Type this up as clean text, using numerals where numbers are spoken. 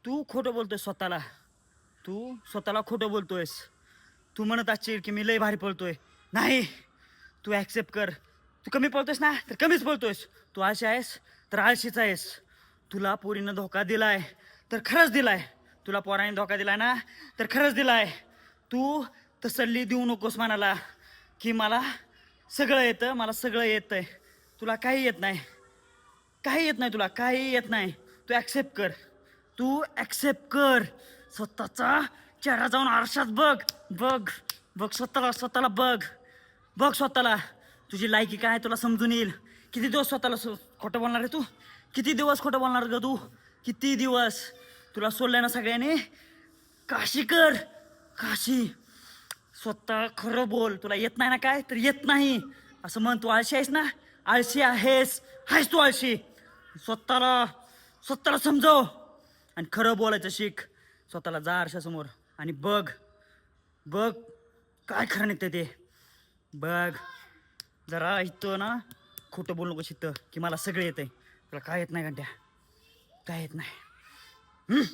तू खोटं बोलतोय स्वतःला. तू स्वतःला खोटं बोलतोयस. तू म्हणत असशील की मी लय भारी पळतोय. नाही, तू ॲक्सेप्ट कर. तू कमी पळतोयस ना तर कमीच पळतोयस. तू आळशी आहेस तर आळशीच आहेस. तुला पोरीनं धोका दिलाय तर खरंच दिलाय. तुला पोराने धोका दिलाय ना तर खरंच दिलाय. तू तसल्ली देऊ नकोस मनाला की मला सगळं येतं, मला सगळं येतंय. तुला काही येत नाही, काही येत नाही, तुला काही येत नाही. तू ॲक्सेप्ट कर. तू ॲक्सेप्ट कर. स्वतःचा चेहरा जाऊन आरशात बघ. बघ बघ स्वतःला, स्वतःला बघ. बघ स्वतःला. तुझी लायकी काय तुला समजून येईल. किती दिवस स्वतःला खोटं बोलणार आहे तू? किती दिवस खोटं बोलणार ग तू? किती दिवस? तुला सोडलंय ना सगळ्यांनी. काशी कर, काशी. स्वतः खरं बोल. तुला येत नाही ना काय तर येत नाही असं म्हण. तू आळशी आहेस ना, आळशी आहेस तू आळशी. स्वतःला स्वतःला समजव आणि खरं बोलायचं शिक. स्वतःला जा आरशासमोर आणि बघ. बघ काय खरं निघतं ते. बघ जरा. इथं ना खोटं बोलू नकोस इथं की मला सगळं येतंय. तुला काय येत नाही घंट्या, काय येत नाही.